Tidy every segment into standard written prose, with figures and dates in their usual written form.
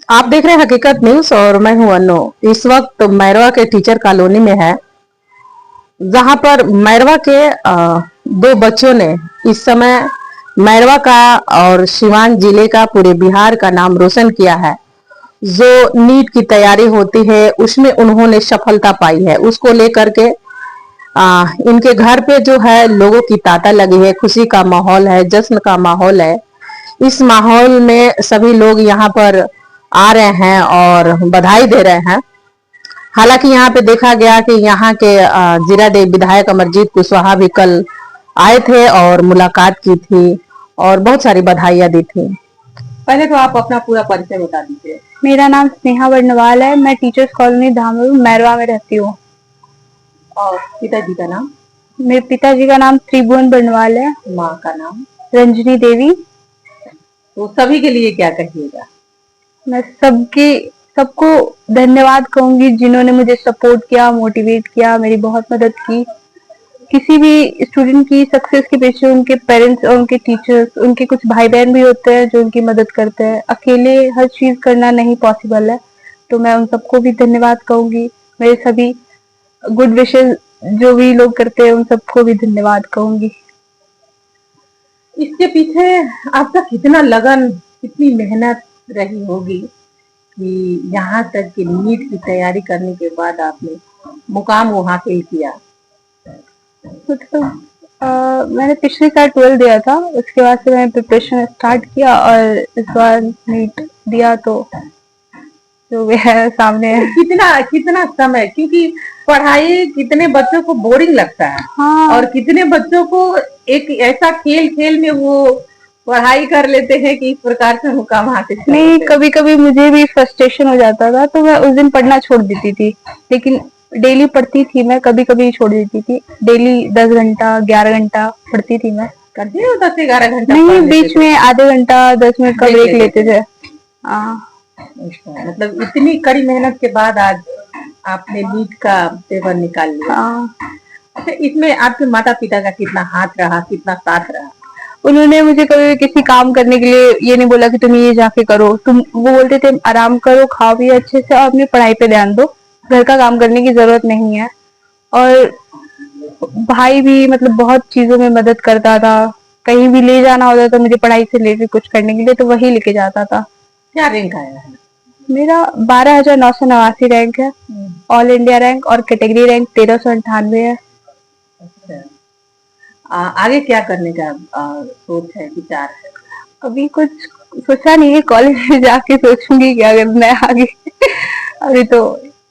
आप देख रहे हैं हकीकत न्यूज और मैं हूं अनु। इस वक्त मैरवा के टीचर कॉलोनी में है, जहां पर मैरवा के दो बच्चों ने इस समय मैरवा का और सिवान जिले का पूरे बिहार का नाम रोशन किया है। जो नीट की तैयारी होती है उसमें उन्होंने सफलता पाई है। उसको लेकर के इनके घर पे जो है लोगों की तांता लगी है, खुशी का माहौल है, जश्न का माहौल है। इस माहौल में सभी लोग यहाँ पर आ रहे हैं और बधाई दे रहे हैं। हालांकि यहाँ पे देखा गया कि यहाँ के जीरादेव विधायक अमरजीत कुशवाहा भी कल आए थे और मुलाकात की थी और बहुत सारी बधाइयां दी थी। पहले तो आप अपना पूरा परिचय बता दीजिए। मेरा नाम स्नेहा वर्णवाल है। मैं टीचर्स कॉलोनी धामरू मैरवा में रहती हूँ। और पिताजी का नाम? मेरे पिताजी का नाम त्रिभुवन वर्णवाल है। माँ का नाम? रंजनी देवी। तो सभी के लिए क्या कहिएगा? मैं सबको धन्यवाद कहूंगी जिन्होंने मुझे सपोर्ट किया, मोटिवेट किया, मेरी बहुत मदद की। किसी भी स्टूडेंट की सक्सेस के पीछे उनके पेरेंट्स और उनके टीचर्स, उनके कुछ भाई बहन भी होते हैं जो उनकी मदद करते हैं। अकेले हर चीज करना नहीं पॉसिबल है, तो मैं उन सबको भी धन्यवाद कहूंगी। मेरे सभी गुड विशेस जो भी लोग करते हैं उन सबको भी धन्यवाद कहूंगी। इसके पीछे आपका कितना लगन, कितनी मेहनत रही होगी कि यहाँ तक कि नीट की तैयारी करने के बाद आपने मुकाम वो हासिल किया? मतलब मैंने पिछले साल 12 दिया था, उसके बाद से मैंने प्रिपरेशन स्टार्ट किया और इस बार नीट दिया तो जो भी है सामने है। कितना कितना समय, क्योंकि पढ़ाई कितने बच्चों को बोरिंग लगता है। हाँ। और कितने बच्चों को एक ऐसा खेल खेल में वो पढ़ाई कर लेते हैं कि इस प्रकार से मुकाम हासिल कर नहीं, कभी कभी मुझे भी फ्रस्ट्रेशन हो जाता था तो मैं उस दिन पढ़ना छोड़ देती थी, लेकिन डेली पढ़ती थी मैं। कभी कभी छोड़ देती थी। डेली 10 घंटा 11 घंटा पढ़ती थी मैं। करती हो 10-11 घंटा? नहीं, बीच में आधे घंटा 10 मिनट का ब्रेक लेते थे। मतलब इतनी कड़ी मेहनत के बाद आज आपने नीट का पेपर निकाल लिया। अच्छा, इसमें आपके माता पिता का कितना हाथ रहा, कितना साथ रहा? उन्होंने मुझे कभी किसी काम करने के लिए ये नहीं बोला कि तुम ये जाके करो। वो बोलते थे आराम करो, खाओ पियो अच्छे से और अपनी पढ़ाई पे ध्यान दो, घर का काम करने की जरूरत नहीं है। और भाई भी मतलब बहुत चीजों में मदद करता था। कहीं भी ले जाना होता था मुझे पढ़ाई से रिलेटेड कुछ करने के लिए तो वही लेके जाता था। क्या रैंक आया है? मेरा 12,989 रैंक है। ऑल इंडिया रैंक और कैटेगरी रैंक 1398 है। अच्छा, आगे क्या करने का सोच है, विचार है? अभी कुछ सोचा नहीं है, कॉलेज में जाके सोचूंगी क्या करना है आगे। अभी तो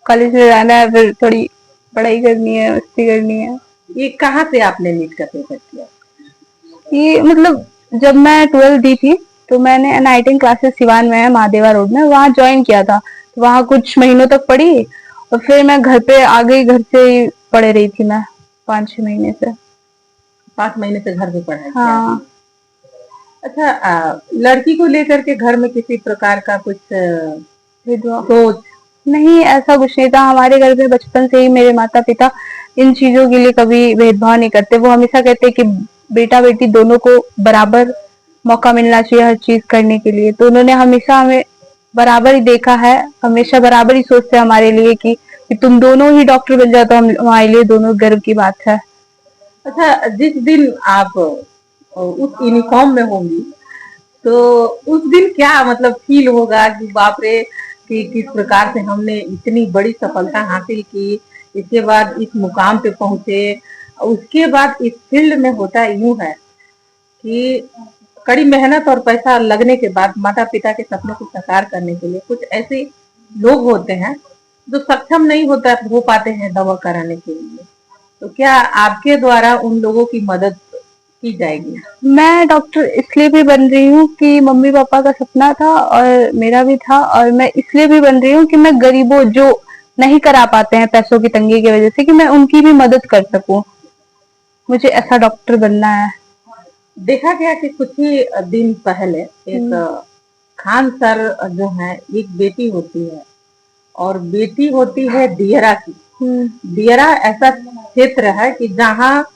कॉलेज में जाना है, फिर थोड़ी पढ़ाई करनी है, मस्ती करनी है। ये कहाँ से आपने नीट का पेपर किया? ये मतलब जब मैं 12 दी थी तो मैंने एनआईटी क्लासेस सिवान में है, महादेवा रोड में, वहाँ ज्वाइन किया था। वहाँ कुछ महीनों तक पढ़ी और फिर मैं घर पे आ गई। घर से ही पढ़ रही थी मैं 5-6 महीने से। 5 महीने से घर पे पढ़ाई? हाँ। अच्छा, लड़की को लेकर के घर में किसी प्रकार का कुछ सोच? नहीं, ऐसा कुछ नहीं था। हमारे घर में बचपन से ही मेरे माता पिता इन चीजों के लिए कभी भेदभाव नहीं करते। वो हमेशा कहते कि बेटा बेटी दोनों को बराबर मौका मिलना चाहिए हर चीज करने के लिए। तो उन्होंने हमेशा हमें बराबर ही देखा है, हमेशा बराबर ही सोचते हैं हमारे लिए कि तुम दोनों ही डॉक्टर बन जाओ तो हमारे लिए दोनों गर्व की बात है। अच्छा, जिस दिन आप उस यूनिफॉर्म में होंगी तो उस दिन क्या मतलब फील होगा कि बाप रे, कि किस प्रकार से हमने इतनी बड़ी सफलता हासिल की, इसके बाद इस मुकाम पे पहुंचे। उसके बाद इस फील्ड में होता यूं है कि कड़ी मेहनत और पैसा लगने के बाद माता पिता के सपनों को साकार करने के लिए कुछ ऐसे लोग होते हैं जो सक्षम नहीं हो पाते हैं दवा कराने के लिए। तो क्या आपके द्वारा उन लोगों की मदद की जाएगी? मैं डॉक्टर इसलिए भी बन रही हूँ कि मम्मी पापा का सपना था और मेरा भी था, और मैं इसलिए भी बन रही हूँ कि मैं गरीबों जो नहीं करा पाते हैं पैसों की तंगी की वजह से, कि मैं उनकी भी मदद कर सकूं। मुझे ऐसा डॉक्टर बनना है। देखा गया कि कुछ ही दिन पहले एक खान सर जो है, एक बेटी होती है और बेटी होती है दियरा की। दियरा ऐसा क्षेत्र है कि जहाँ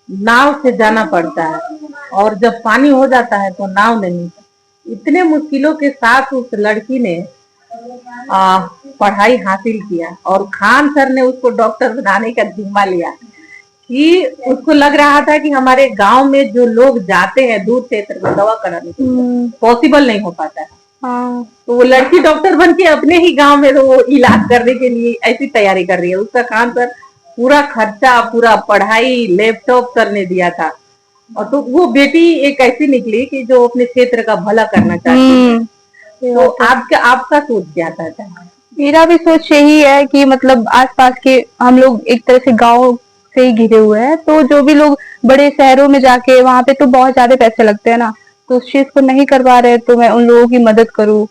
नाव से जाना पड़ता है और जब पानी हो जाता है तो नाव नहीं। इतने मुश्किलों के साथ उस लड़की ने पढ़ाई हासिल किया और खान सर ने उसको डॉक्टर बनाने का जिम्मा लिया कि उसको लग रहा था कि हमारे गांव में जो लोग जाते हैं दूर क्षेत्र में दवा कराने के लिए पॉसिबल नहीं हो पाता है। हाँ तो वो लड़की डॉक्टर बन के अपने ही गांव में तो वो इलाज करने के लिए ऐसी तैयारी कर रही है। उसका खान सर पूरा खर्चा, पूरा पढ़ाई, लैपटॉप करने दिया था। और तो वो बेटी एक ऐसी निकली कि जो अपने क्षेत्र का भला करना चाहती है। तो आपका सोच क्या था? मेरा भी सोच यही है कि मतलब आसपास के हम लोग एक तरह से गांव से ही घिरे हुए हैं, तो जो भी लोग बड़े शहरों में जाके वहां पे तो बहुत ज्यादा पैसे लगते हैं ना, तो उस चीज को नहीं करवा रहे तो मैं उन लोगों की मदद करूं।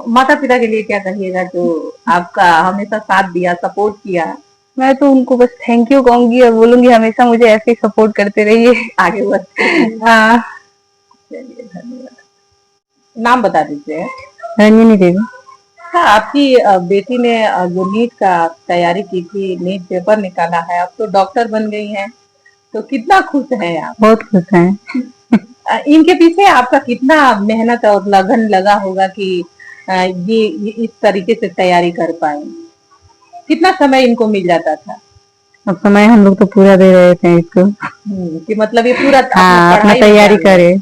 माता पिता के लिए क्या कहिएगा जो आपका हमेशा साथ दिया, सपोर्ट किया? मैं तो उनको बस थैंक यू कहूंगी और बोलूंगी हमेशा मुझे ऐसे ही सपोर्ट करते रहिए। आगे बढ़ते। हाँ। चलिए, धन्यवाद। नाम बता दीजिए। रंजनी देवी। हाँ, आपकी बेटी ने जो नीट का तैयारी की थी, नीट पेपर निकाला है, अब तो डॉक्टर बन गई हैं, तो कितना खुश हैं आप? बहुत खुश हैं। इनके पीछे आपका कितना मेहनत और लगन लगा होगा कि ये इस तरीके से तैयारी कर पाए? कितना समय इनको मिल जाता था? अब समय हम लोग तो पूरा दे रहे थे इसको कि मतलब ये पूरा हाँ, अपना तैयारी करे,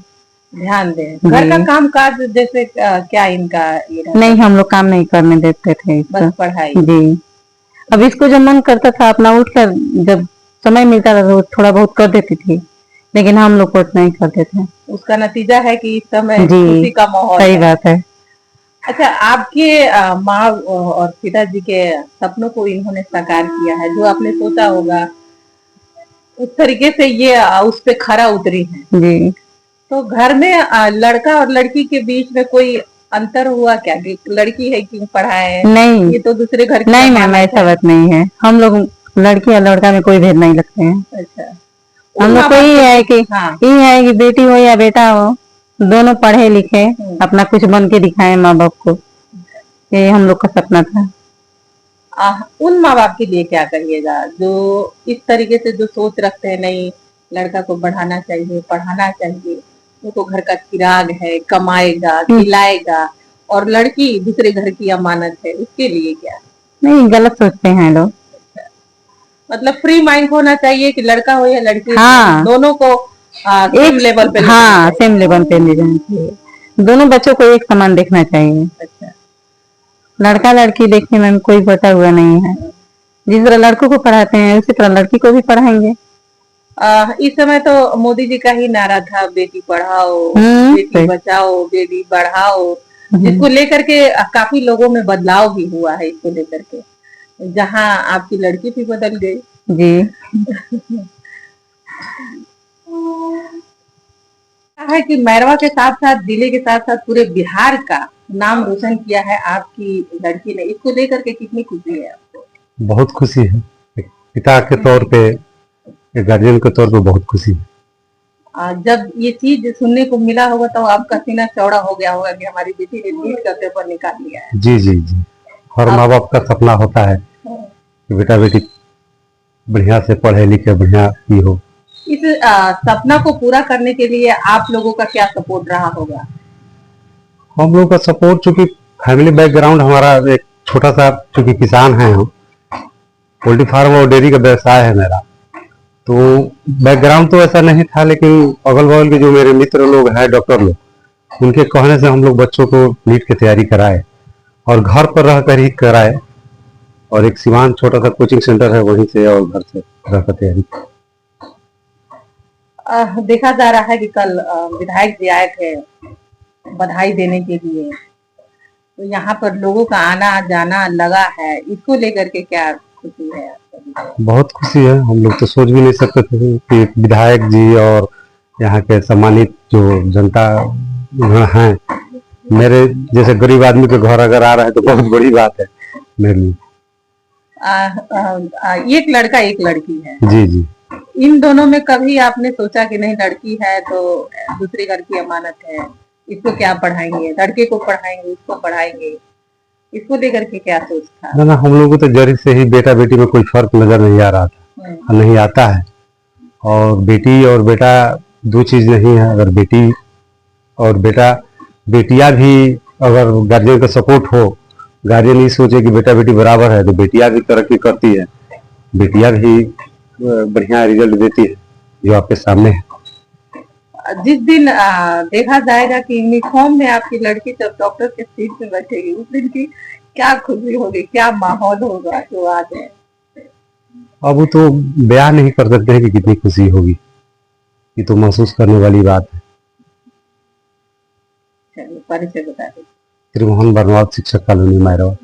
ध्यान दें। घर का काम काज जैसे क्या इनका ये नहीं, हम लोग काम नहीं करने देते थे इसको, बस पढ़ाई जी। अब इसको जब मन करता था अपना उठकर जब समय मिलता था तो थोड़ा बहुत कर देती थी, लेकिन हम लोग कुछ नहीं करते थे। उसका नतीजा है कि इस समय खुशी का माहौल सही बात है। अच्छा, आपके माँ और पिताजी के सपनों को इन्होंने साकार किया है, जो आपने सोचा होगा उस तरीके से ये उस पे खरा उतरी है जी। तो घर में लड़का और लड़की के बीच में कोई अंतर हुआ क्या कि लड़की है क्यों पढ़ाए? नहीं, ये तो दूसरे घर की नहीं मैम, ऐसा बात नहीं है। हम लोग लड़की और लड़का में कोई भेद नहीं लगते हैं। अच्छा, हम लोग को ये है कि ये है कि बेटी हो या बेटा हो, दोनों पढ़े लिखे अपना कुछ बन के दिखाए माँ बाप को, ये हम लोग का सपना था। उन माँ बाप के लिए क्या कहिएगा जो इस तरीके से जो सोच रखते हैं नहीं लड़का को बढ़ाना चाहिए, पढ़ाना चाहिए, वो तो घर का चिराग है, कमाएगा, खिलाएगा, और लड़की दूसरे घर की अमानत है, उसके लिए क्या? नहीं, गलत सोचते हैं लोग। मतलब फ्री माइंड होना चाहिए कि लड़का हो या लड़की, हाँ, दोनों को सेम लेवल पे, हाँ, सेम लेवल पे ले जाना चाहिए। दोनों बच्चों को एक समान देखना चाहिए। अच्छा, लड़का लड़की देखने में कोई बटा हुआ नहीं है। जिस तरह लड़कों को पढ़ाते हैं उसी तरह लड़की को भी पढ़ाएंगे। इस समय तो मोदी जी का ही नारा था, बेटी पढ़ाओ, बेटी बचाओ, बेटी बढ़ाओ, जिसको लेकर के काफी लोगों में बदलाव भी हुआ है। इसको लेकर के जहाँ आपकी लड़की भी बदल गई जी। है कि मैरवा के साथ साथ जिले के साथ साथ पूरे बिहार का नाम रोशन किया है आपकी लड़की ने, इसको लेकर के कितनी खुशी है आपको? बहुत खुशी है, पिता के तौर पे, गार्जियन के तौर पे बहुत खुशी है। जब ये चीज सुनने को मिला होगा तो आपका सीना चौड़ा हो गया होगा कि हमारी बेटी ने नीट का पेपर निकाल लिया है। जी जी जी, हर माँ बाप का सपना होता है कि बेटा बेटी बढ़िया से पढ़े लिखे बढ़िया ही हो। इस सपना को पूरा करने के लिए आप लोगों का क्या सपोर्ट रहा होगा? हम लोगों का सपोर्ट, चूंकि फैमिली बैकग्राउंड हमारा एक छोटा सा, चूंकि किसान है, हम पोल्ट्री फार्म और डेयरी का व्यवसाय है मेरा, तो बैकग्राउंड तो ऐसा नहीं था, लेकिन अगल बगल के जो मेरे मित्र लोग हैं, डॉक्टर लोग, उनके कहने से हम लोग बच्चों को नीट की तैयारी कराए और घर पर रहकर ही कराए, और एक सिवान छोटा सा कोचिंग सेंटर है वहीं से और घर से रहकर तैयारी। देखा जा रहा है कि कल विधायक जी आए थे बधाई देने के लिए, तो यहाँ पर लोगों का आना जाना लगा है, इसको लेकर के क्या खुशी है? बहुत खुशी है। हम लोग तो सोच भी नहीं सकते थे कि विधायक जी और यहाँ के सम्मानित जो जनता हैं, मेरे जैसे गरीब आदमी के घर अगर आ रहा है तो बहुत बड़ी बात है मेरे लिए। एक लड़का एक लड़की है जी जी, इन दोनों में कभी आपने सोचा कि नहीं लड़की है तो दूसरे घर की अमानत है, इसको क्या पढ़ाएंगे, लड़के को पढ़ाएंगे, उसको पढ़ाएंगे, इसको लेकर के क्या सोच था? ना हम लोगों को तो जरी से ही बेटा बेटी में कोई फर्क नजर नहीं आ रहा था, नहीं आता है। और बेटी और बेटा दो चीज नहीं है। अगर बेटी और बेटा, बेटियां भी अगर गार्जियन का सपोर्ट हो, गार्जियन ये सोचे कि बेटा बेटी बराबर है, तो बेटियां भी तरक्की करती है, बेटियां भी बढ़िया रिजल्ट देती है, जो आपके सामने है। जिस दिन देखा जाएगा कि यूनिफॉर्म में आपकी लड़की जब डॉक्टर के सीट में बैठेगी, उस दिन की क्या खुशी होगी, क्या माहौल होगा जो आज है? अब वो तो बयान नहीं कर सकते हैं कि कितनी खुशी होगी, ये तो महसूस करने वाली बात है। चलिए, परिचय बता दीजिए। त्रिमोहन बर्नवाल, शिक्षक कॉलोनी, मैरवा।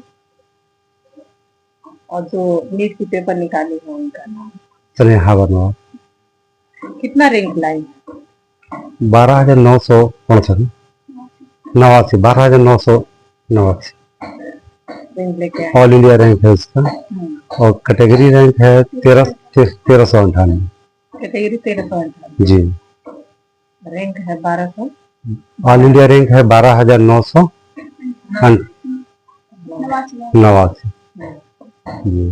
और जो नीट की पेपर निकाली है उनका नाम? स्नेहा बर्नवाल। कितना रैंक लाई? 12,969 89, 12,989 रैंक लेके आए। ऑल इंडिया रैंक है उसका, और कैटेगरी रैंक है 1398। कैटेगरी 1398, जी। रैंक है 1200। ऑल इंडिया रैंक है 12,989 जी।